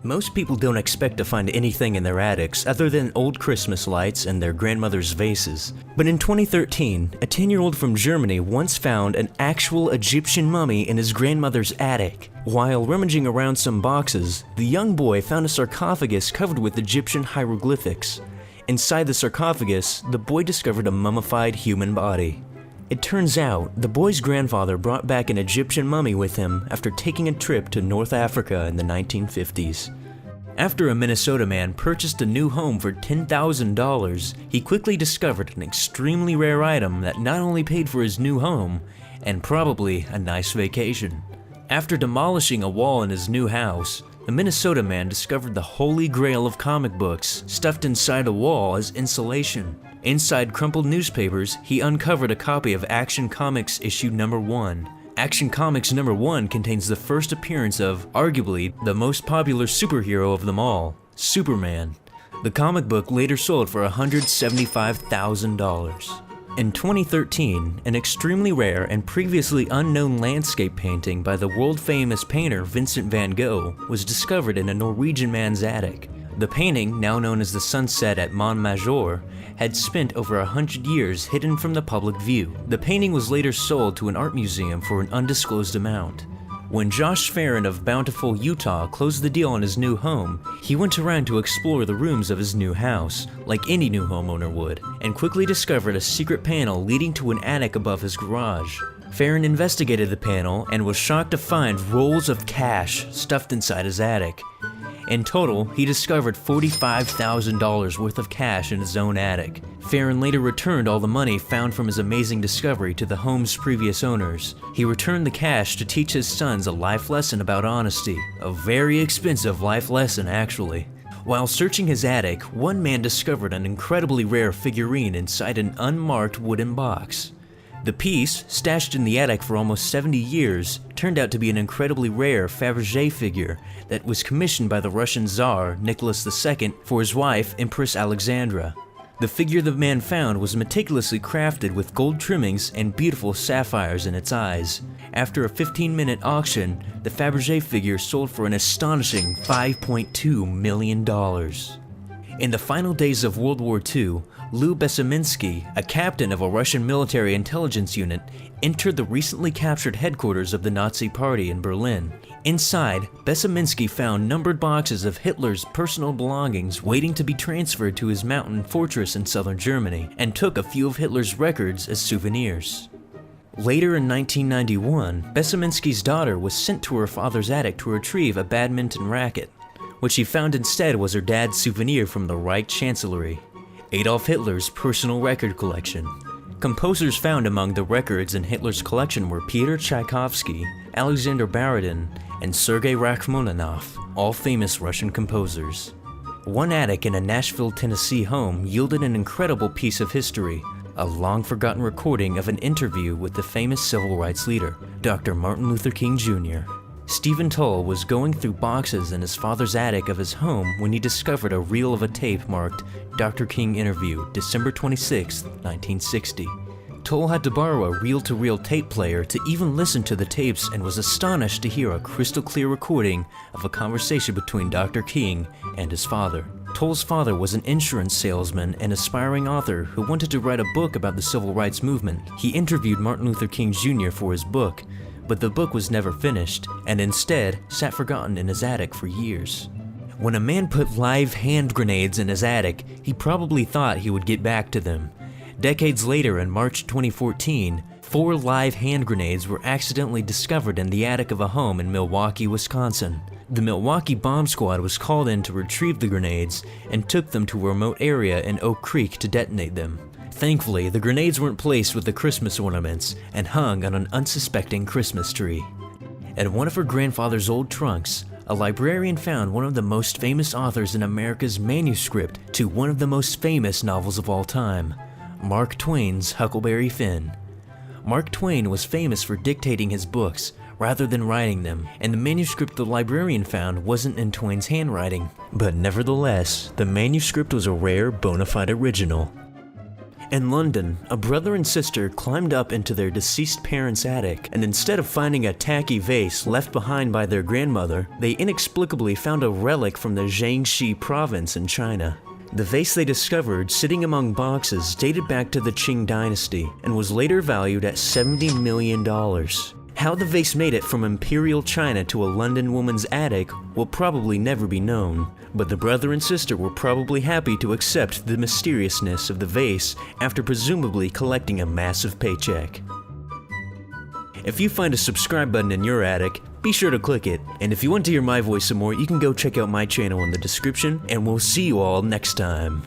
Most people don't expect to find anything in their attics other than old Christmas lights and their grandmother's vases. But in 2013, a 10-year-old from Germany once found an actual Egyptian mummy in his grandmother's attic. While rummaging around some boxes, the young boy found a sarcophagus covered with Egyptian hieroglyphics. Inside the sarcophagus, the boy discovered a mummified human body. It turns out, the boy's grandfather brought back an Egyptian mummy with him after taking a trip to North Africa in the 1950s. After a Minnesota man purchased a new home for $10,000, he quickly discovered an extremely rare item that not only paid for his new home, and probably a nice vacation. After demolishing a wall in his new house, the Minnesota man discovered the holy grail of comic books stuffed inside a wall as insulation. Inside crumpled newspapers, he uncovered a copy of Action Comics issue number 1. Action Comics number 1 contains the first appearance of, arguably, the most popular superhero of them all, Superman. The comic book later sold for $175,000. In 2013, an extremely rare and previously unknown landscape painting by the world-famous painter Vincent van Gogh was discovered in a Norwegian man's attic. The painting, now known as the Sunset at Montmajour, had spent over 100 years hidden from the public view. The painting was later sold to an art museum for an undisclosed amount. When Josh Farron of Bountiful, Utah closed the deal on his new home, he went around to explore the rooms of his new house, like any new homeowner would, and quickly discovered a secret panel leading to an attic above his garage. Farron investigated the panel and was shocked to find rolls of cash stuffed inside his attic. In total, he discovered $45,000 worth of cash in his own attic. Farron later returned all the money found from his amazing discovery to the home's previous owners. He returned the cash to teach his sons a life lesson about honesty. A very expensive life lesson, actually. While searching his attic, one man discovered an incredibly rare figurine inside an unmarked wooden box. The piece, stashed in the attic for almost 70 years, turned out to be an incredibly rare Fabergé figure that was commissioned by the Russian Tsar Nicholas II for his wife, Empress Alexandra. The figure the man found was meticulously crafted with gold trimmings and beautiful sapphires in its eyes. After a 15-minute auction, the Fabergé figure sold for an astonishing $5.2 million. In the final days of World War II, Lou Besaminsky, a captain of a Russian military intelligence unit, entered the recently captured headquarters of the Nazi Party in Berlin. Inside, Besaminsky found numbered boxes of Hitler's personal belongings waiting to be transferred to his mountain fortress in southern Germany, and took a few of Hitler's records as souvenirs. Later in 1991, Besaminsky's daughter was sent to her father's attic to retrieve a badminton racket. What she found instead was her dad's souvenir from the Reich Chancellery, Adolf Hitler's personal record collection. Composers found among the records in Hitler's collection were Peter Tchaikovsky, Alexander Baradin, and Sergei Rachmaninoff, all famous Russian composers. One attic in a Nashville, Tennessee home yielded an incredible piece of history, a long-forgotten recording of an interview with the famous civil rights leader, Dr. Martin Luther King Jr. Stephen Tull was going through boxes in his father's attic of his home when he discovered a reel of a tape marked Dr. King Interview, December 26, 1960. Tull had to borrow a reel-to-reel tape player to even listen to the tapes and was astonished to hear a crystal-clear recording of a conversation between Dr. King and his father. Tull's father was an insurance salesman and aspiring author who wanted to write a book about the civil rights movement. He interviewed Martin Luther King Jr. for his book, but the book was never finished, and instead sat forgotten in his attic for years. When a man put live hand grenades in his attic, he probably thought he would get back to them. Decades later, in March 2014, 4 live hand grenades were accidentally discovered in the attic of a home in Milwaukee, Wisconsin. The Milwaukee Bomb Squad was called in to retrieve the grenades and took them to a remote area in Oak Creek to detonate them. Thankfully, the grenades weren't placed with the Christmas ornaments and hung on an unsuspecting Christmas tree. At one of her grandfather's old trunks, a librarian found one of the most famous authors in America's manuscript to one of the most famous novels of all time, Mark Twain's Huckleberry Finn. Mark Twain was famous for dictating his books rather than writing them, and the manuscript the librarian found wasn't in Twain's handwriting. But nevertheless, the manuscript was a rare, bona fide original. In London, a brother and sister climbed up into their deceased parents' attic, and instead of finding a tacky vase left behind by their grandmother, they inexplicably found a relic from the Jiangxi province in China. The vase they discovered sitting among boxes dated back to the Qing dynasty and was later valued at $70 million. How the vase made it from Imperial China to a London woman's attic will probably never be known, but the brother and sister were probably happy to accept the mysteriousness of the vase after presumably collecting a massive paycheck. If you find a subscribe button in your attic, be sure to click it, and if you want to hear my voice some more, you can go check out my channel in the description, and we'll see you all next time.